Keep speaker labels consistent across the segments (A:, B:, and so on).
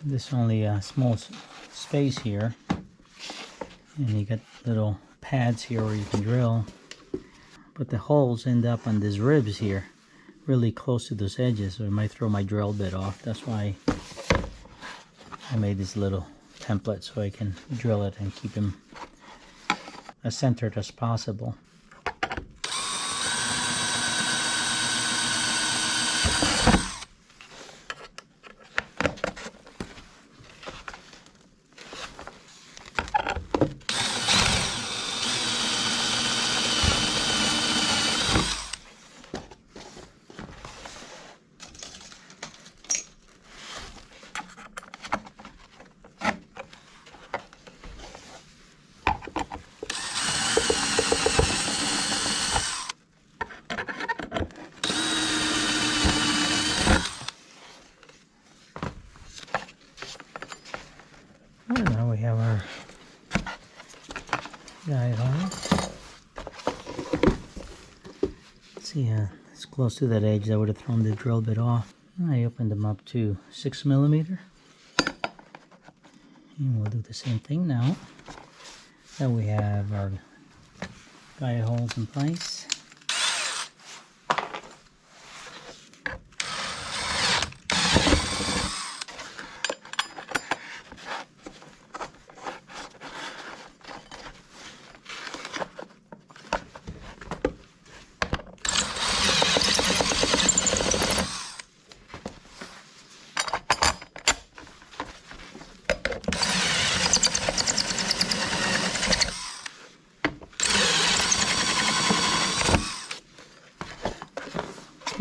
A: This only a small space here, and you got little pads here where you can drill, but the holes end up on these ribs here, really close to those edges, so it might throw my drill bit off. That's why I made this little template so I can drill it and keep them as centered as possible. And now we have our guide on. See, it's close to that edge. I would have thrown the drill bit off. I opened them up to 6mm. And we'll do the same thing now. Then we have our guide holes in place.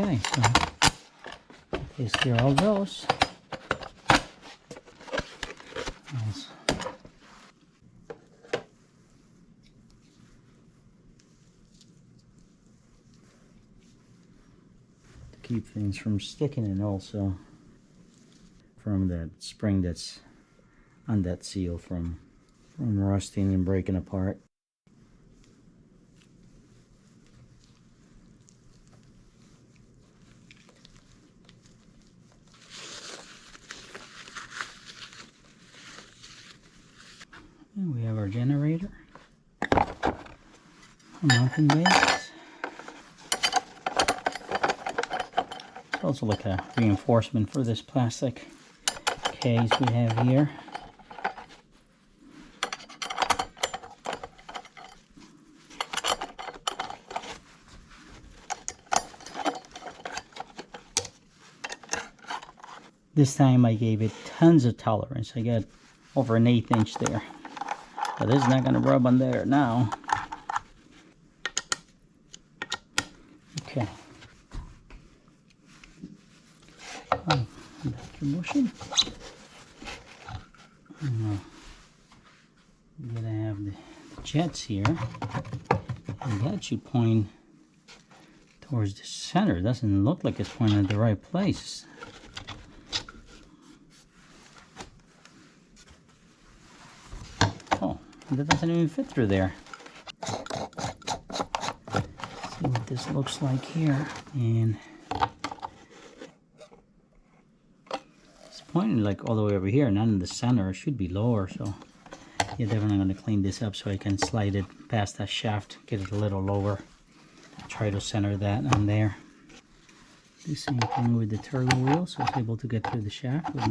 A: Okay, so you see all those. To keep things from sticking, and also from that spring that's on that seal from rusting and breaking apart. And we have our generator, mountain base. It's also like a reinforcement for this plastic case we have here. This time I gave it tons of tolerance. I got over an 1/8 inch there. But this is not going to rub on there now. Okay. Oh, back to motion. You're going to have the jets here. And that should point towards the center. It doesn't look like it's pointing at the right place. That doesn't even fit through there. See what this looks like here. And it's pointing like all the way over here, not in the center. It should be lower, so yeah, definitely going to clean this up so I can slide it past that shaft, get it a little lower. Try to center that on there. Do the same thing with the turbo wheel, so it's able to get through the shaft with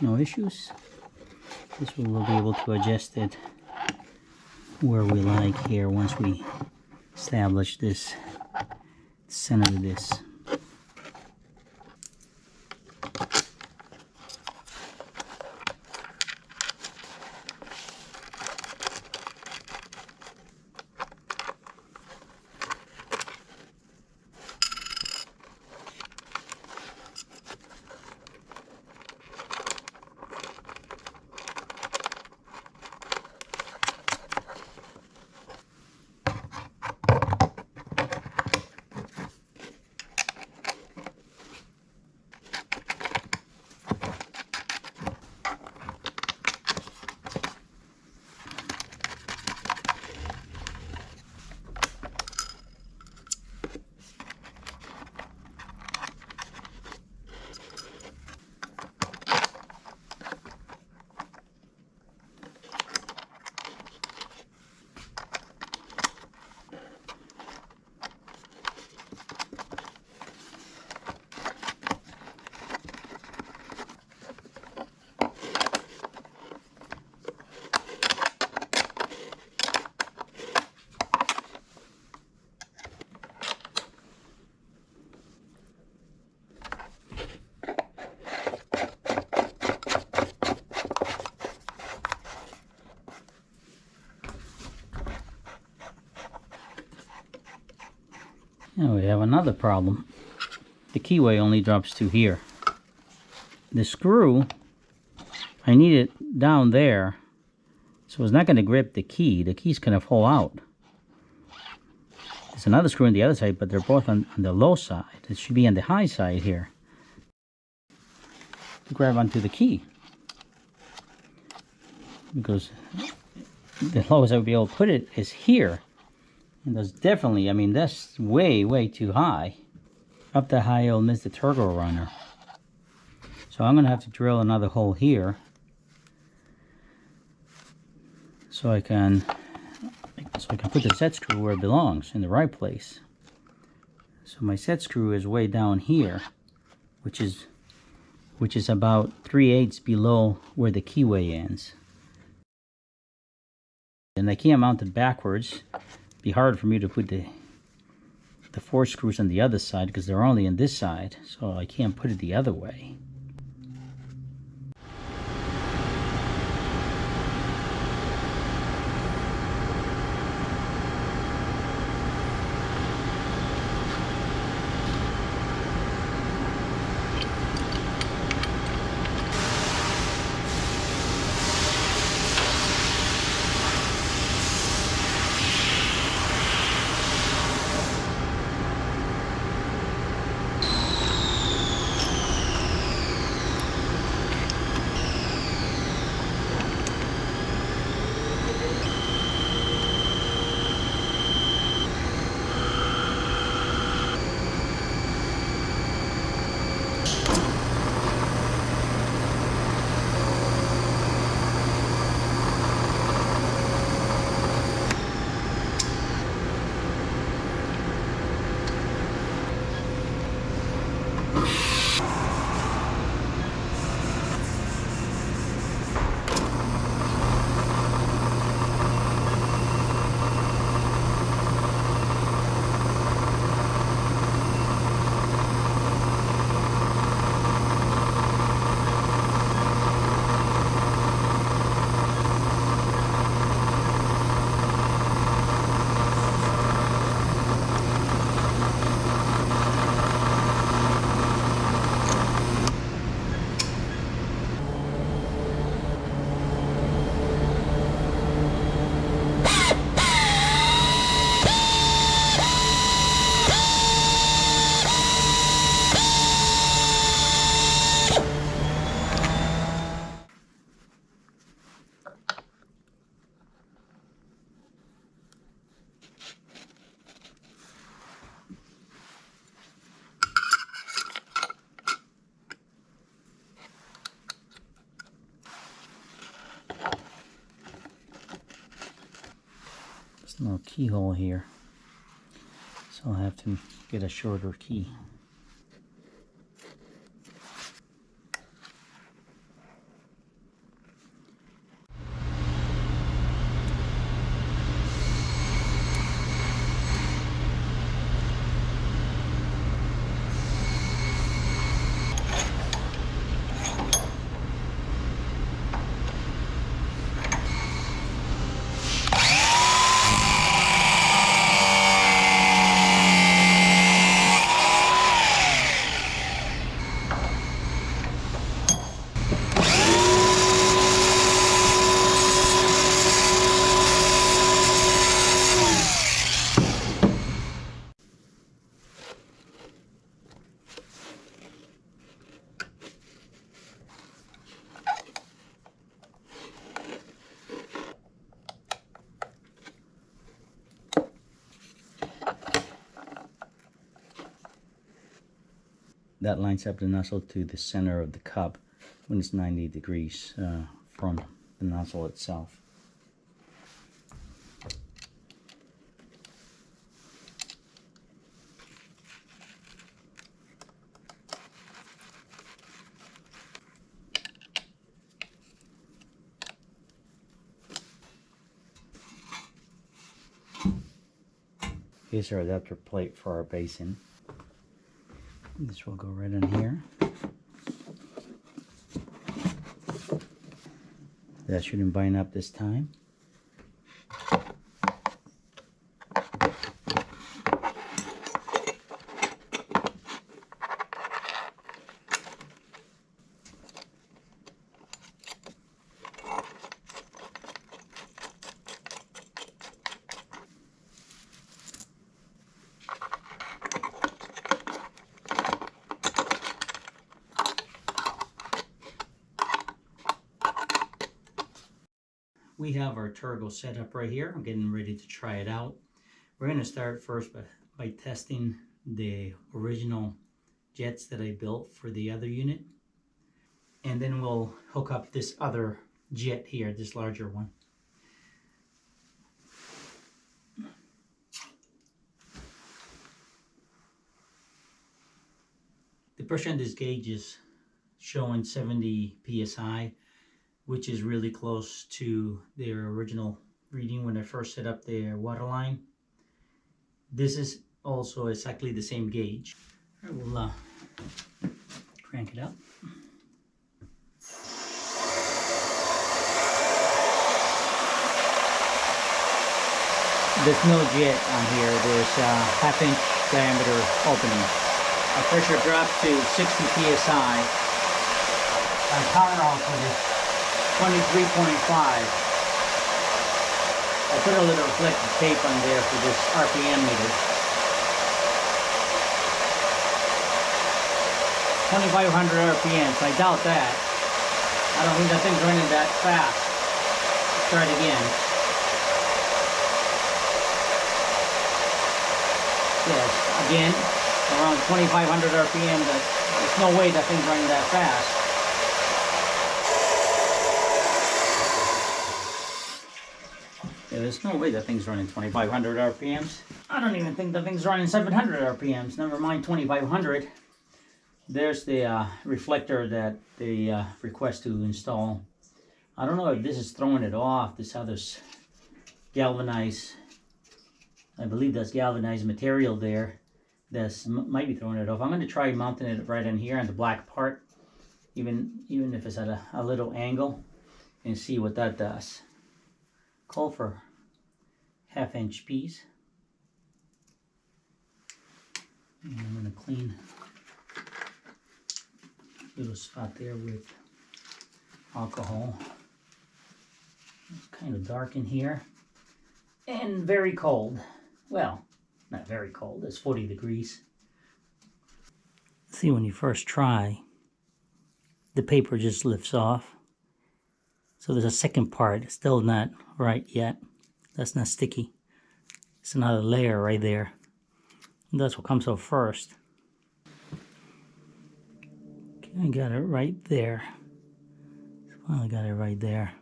A: no issues. This one will be able to adjust it where we like here once we establish this center of this. another problem. The keyway only drops to here. The screw, I need it down there, so it's not going to grip the key. The key's going to fall out. There's another screw on the other side, but they're both on the low side. It should be on the high side here to grab onto the key, because the lowest I would be able to put it is here. And that's definitely, I mean, that's way too high. Up that high, it'll miss the Turgo Runner. So I'm going to have to drill another hole here so I can put the set screw where it belongs, in the right place. So my set screw is way down here, which is about 3/8 below where the keyway ends. And I can't mount it backwards. It'd be hard for me to put the 4 screws on the other side because they're only on this side, so I can't put it the other way. No keyhole here, so I'll have to get a shorter key. That lines up the nozzle to the center of the cup when it's 90 degrees from the nozzle itself. Here's our adapter plate for our basin. This will go right in here. That shouldn't bind up this time. We have our Turgo set up right here. I'm getting ready to try it out. We're going to start first by testing the original jets that I built for the other unit. And then we'll hook up this other jet here, this larger one. The pressure on this gauge is showing 70 psi, which is really close to their original reading when I first set up their water line. This is also exactly the same gauge. I will crank it up. There's no jet on here. There's a half-inch diameter opening. Our pressure drops to 60 psi. Our power output is 23.5. I put a little reflective tape on there for this RPM meter. 2,500 RPMs. I doubt that. I don't think that thing's running that fast. Let's try it again. Yes, again, around 2,500 RPM, but there's no way that thing's running that fast. Yeah, there's no way that thing's running 2,500 RPMs. I don't even think that thing's running 700 RPMs, never mind 2,500. There's the reflector that they request to install. I don't know if this is throwing it off, this other's galvanized, I believe that's galvanized material there. That might be throwing it off. I'm going to try mounting it right in here on the black part, even if it's at a little angle, and see what that does. Call for half-inch piece. And I'm going to clean a little spot there with alcohol. It's kind of dark in here and very cold. Well, not very cold, it's 40 degrees. See, when you first try, the paper just lifts off. So there's a second part, it's still not right yet. That's not sticky. It's another layer right there. And that's what comes out first. Okay, I got it right there. Finally got it right there.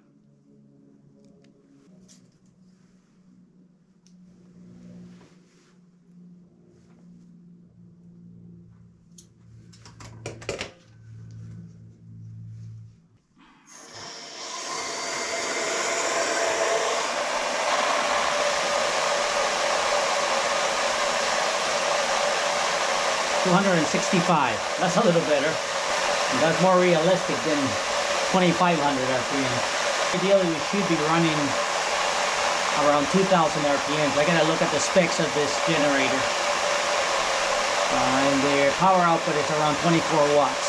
A: $265. That's a little better. And that's more realistic than 2,500 RPM. Ideally, we should be running around 2,000 RPMs. I gotta look at the specs of this generator. And the power output is around 24 watts.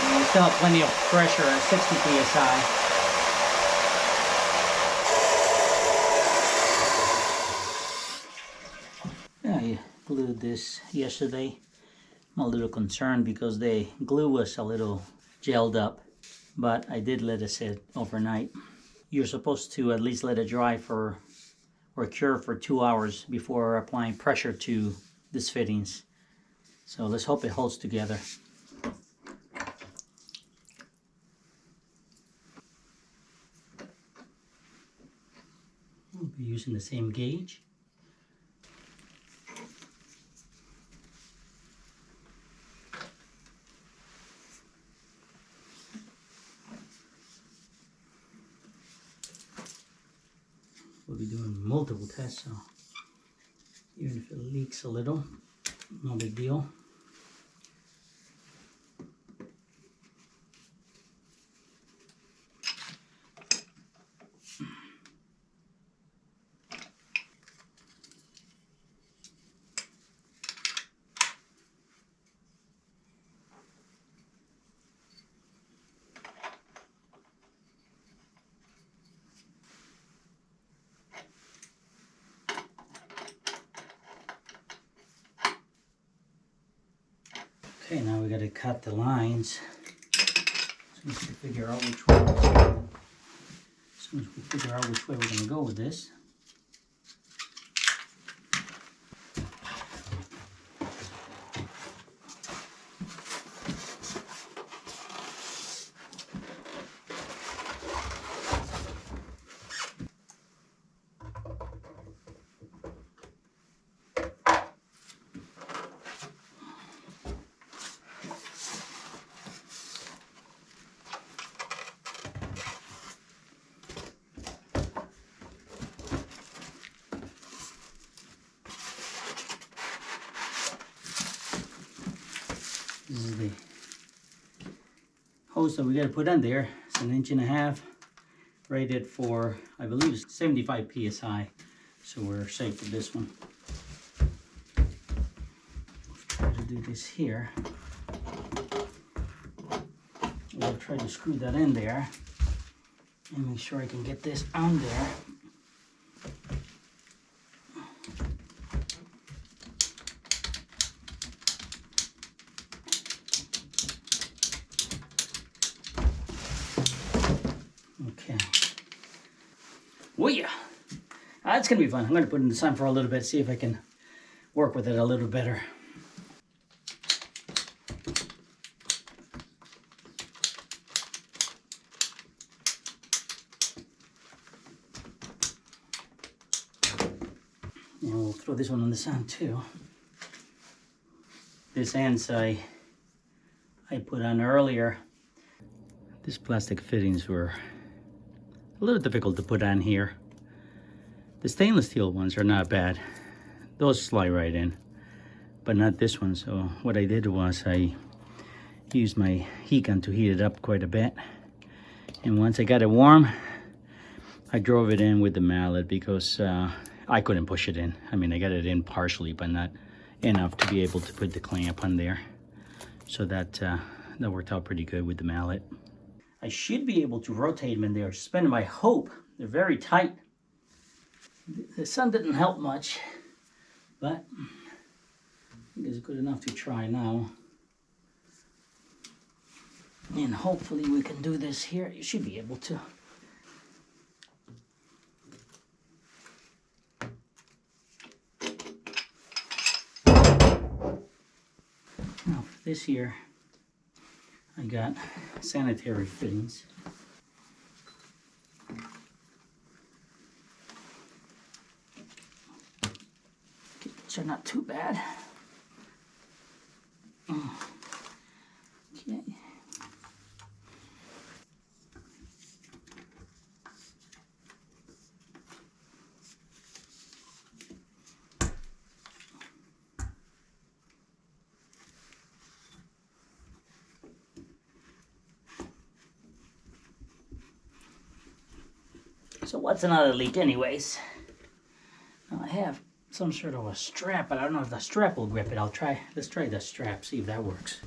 A: And we still have plenty of pressure at 60 psi. I glued this yesterday. I'm a little concerned because the glue was a little gelled up, but I did let it sit overnight. You're supposed to at least let it dry for or cure for 2 hours before applying pressure to these fittings. So let's hope it holds together. We'll be using the same gauge. We'll be doing multiple tests, so even if it leaks a little, no big deal. Okay, now we got to cut the lines. So we have to figure out which one. So soon as we figure out which way we're going to go with this. This is the hose that we got to put on there. It's 1.5 inches, rated for, I believe, 75 psi. So we're safe with this one. We'll try to do this here. We'll try to screw that in there and make sure I can get this on there. Okay. Oh yeah, that's gonna be fun. I'm gonna put it in the sun for a little bit, see if I can work with it a little better. And we'll throw this one in the sun too. This ends I put on earlier. These plastic fittings were a little difficult to put on here. The stainless steel ones are not bad. Those slide right in, but not this one. So what I did was I used my heat gun to heat it up quite a bit. And once I got it warm, I drove it in with the mallet because I couldn't push it in. I mean, I got it in partially, but not enough to be able to put the clamp on there. So that worked out pretty good with the mallet. I should be able to rotate them in there, spin them. I hope. They're very tight. The sun didn't help much, but I think it's good enough to try now. And hopefully we can do this here. You should be able to. Now for this here, I got sanitary fittings. Which are not too bad. Okay. So what's another leak anyways? Now I have some sort of a strap, but I don't know if the strap will grip it. Let's try the strap, see if that works.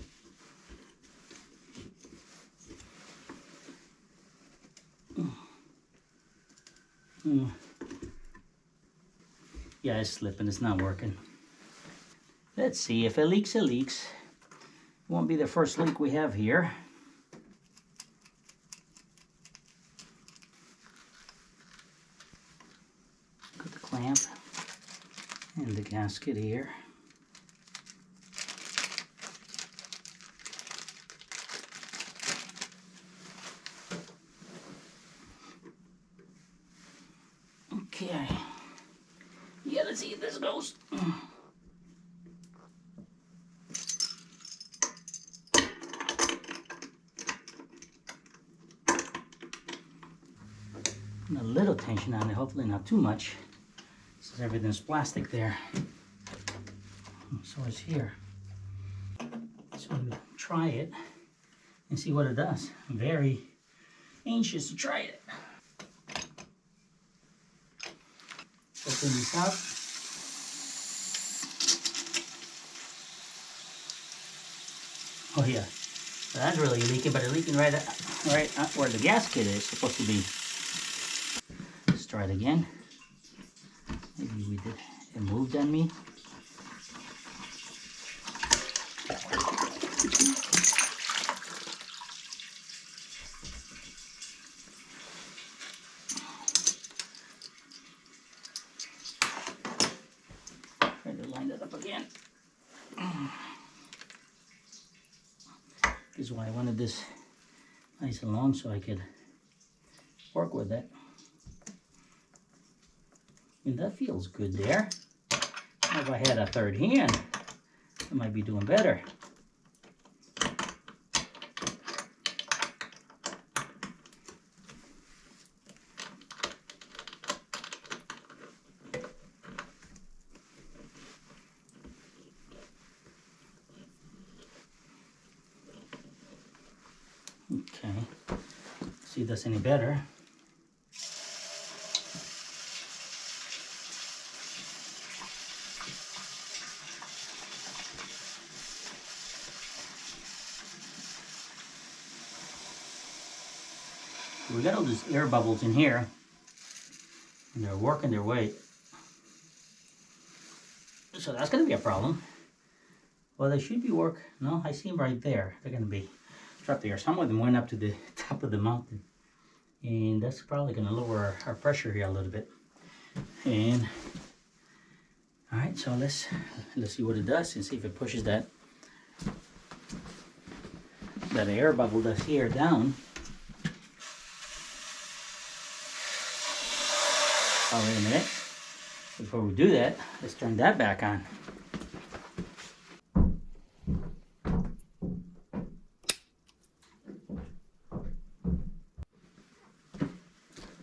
A: Yeah, it's slipping, it's not working. Let's see, if it leaks, it leaks. It won't be the first leak we have here. Got the clamp and the gasket here. Okay. Yeah, let's see if this goes. And a little tension on it, hopefully not too much, since everything's plastic there. So it's here. So we'll try it and see what it does. I'm very anxious to try it. Open this up. Oh yeah, so that's really leaking, but it's leaking right where the gasket is supposed to be. Let's try it again. Maybe we did. It moved on me. This is why I wanted this nice and long so I could work with it. And that feels good there. If I had a third hand, I might be doing better. Okay, see if that's any better. We got all these air bubbles in here, and they're working their way. So that's going to be a problem. Well, they should be no, I see them right there. They're going to be trapped there. Some of them went up to the top of the mountain. And that's probably going to lower our pressure here a little bit. And, all right, so let's see what it does and see if it pushes that air bubble that's here down. Oh, wait a minute. Before we do that, let's turn that back on.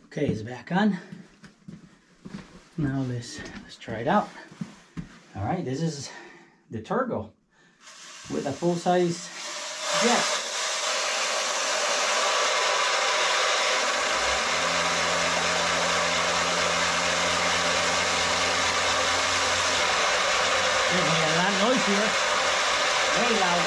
A: Okay, it's back on. Now let's try it out. All right, this is the Turgo with a full-size jet. Definitely a lot of noise here. Very loud.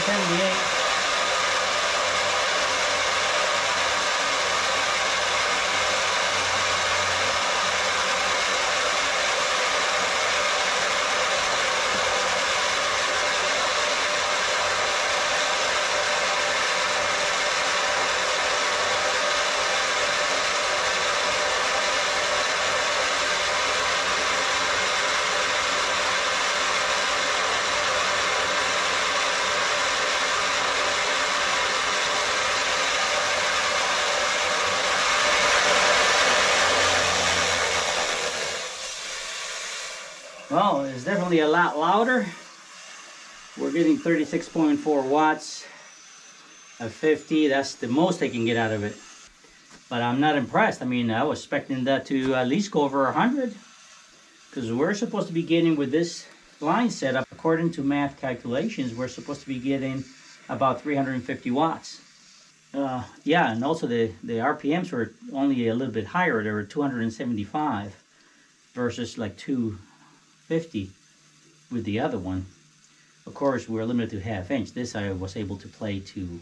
A: 178. Well, it's definitely a lot louder. We're getting 36.4 watts at 50. That's the most I can get out of it. But I'm not impressed. I mean, I was expecting that to at least go over 100. Because we're supposed to be getting, with this line setup, according to math calculations, we're supposed to be getting about 350 watts. Yeah, and also the RPMs were only a little bit higher. They were 275 versus like 250 with the other one. Of course, we're limited to ½ inch. This I was able to play to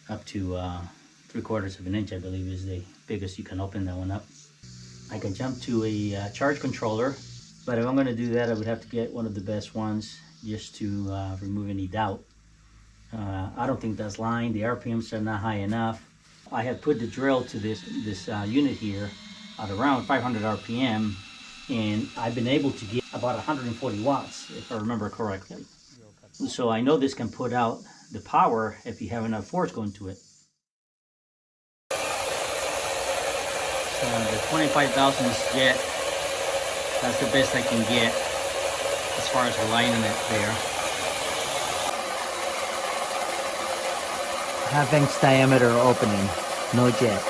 A: up to 3/4 of an inch, I believe, is the biggest you can open that one up. I can jump to a charge controller, but if I'm going to do that, I would have to get one of the best ones just to remove any doubt. I don't think that's lying. The RPMs are not high enough. I had put the drill to this unit here at around 500 RPM, and I've been able to get about 140 watts, if I remember correctly. So I know this can put out the power if you have enough force going to it. So the 25 thousandths jet, that's the best I can get as far as aligning it there.
B: ½ inch diameter opening, no jet.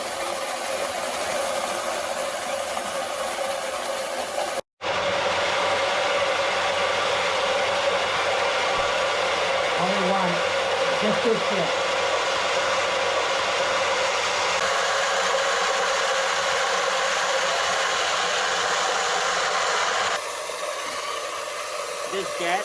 A: Only one, just this jet. This jet.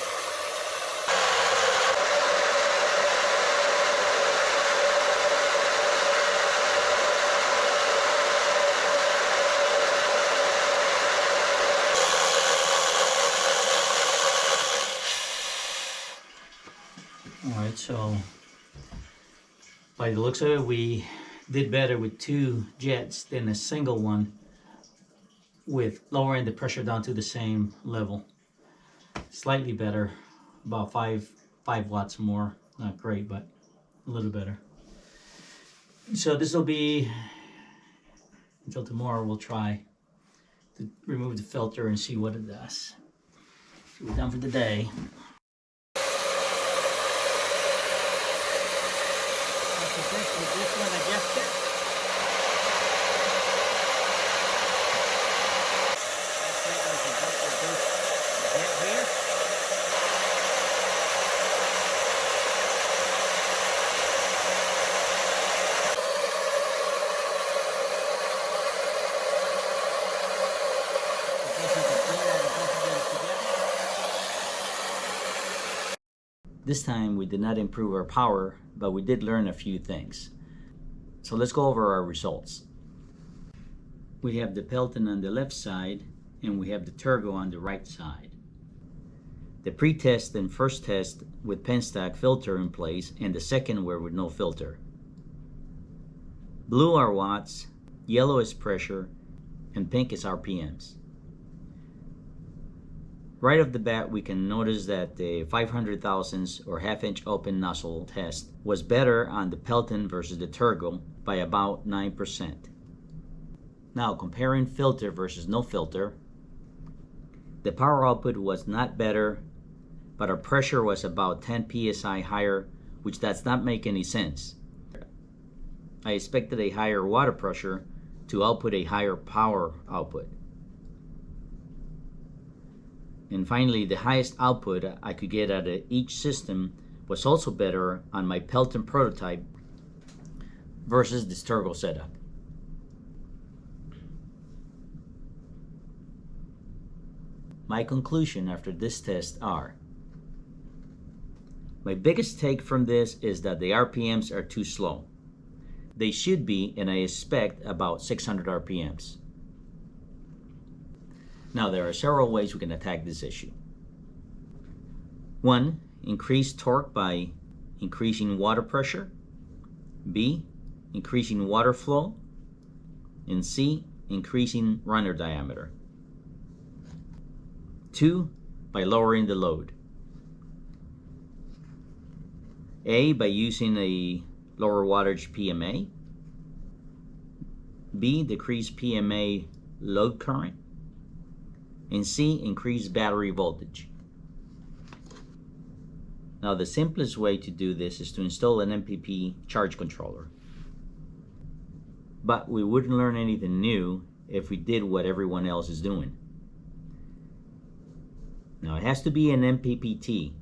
A: Alright, so by the looks of it, we did better with 2 jets than a single one with lowering the pressure down to the same level. Slightly better, about 5 watts more. Not great, but a little better. So this will be, until tomorrow we'll try to remove the filter and see what it does. So we're done for the day. This one adjusted. This time we did not improve our power, but we did learn a few things. So let's go over our results. We have the Pelton on the left side and we have the Turgo on the right side. The pre-test and first test with Penstock filter in place, and the second were with no filter. Blue are watts, yellow is pressure, and pink is RPMs. Right off the bat, we can notice that the 500 thousandths or half-inch open nozzle test was better on the Pelton versus the Turgo by about 9%. Now, comparing filter versus no filter, the power output was not better, but our pressure was about 10 psi higher, which does not make any sense. I expected a higher water pressure to output a higher power output. And finally, the highest output I could get out of each system was also better on my Pelton prototype versus this Turgo setup. My conclusion after this test are: my biggest take from this is that the RPMs are too slow. They should be, and I expect, about 600 RPMs. Now, there are several ways we can attack this issue. 1, increase torque by increasing water pressure. B, increasing water flow. And C, increasing runner diameter. 2, by lowering the load. A, by using a lower wattage PMA. B, decrease PMA load current. And C, increase battery voltage. Now, the simplest way to do this is to install an MPP charge controller. But we wouldn't learn anything new if we did what everyone else is doing. Now, it has to be an MPPT.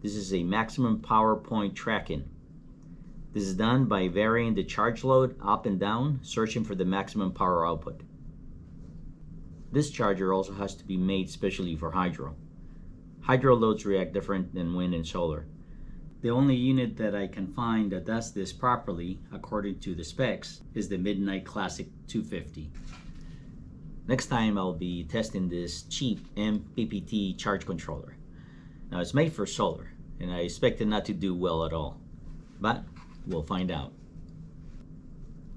A: This is a maximum power point tracking. This is done by varying the charge load up and down, searching for the maximum power output. This charger also has to be made specially for hydro. Hydro loads react different than wind and solar. The only unit that I can find that does this properly, according to the specs, is the Midnight Classic 250. Next time I'll be testing this cheap MPPT charge controller. Now, it's made for solar, and I expect it not to do well at all, but we'll find out.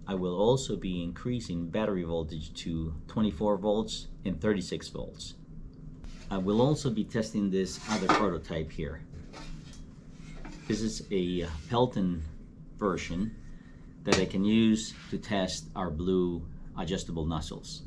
A: I will also be increasing battery voltage to 24 volts and 36 volts. I will also be testing this other prototype here. This is a Pelton version that I can use to test our blue adjustable nozzles.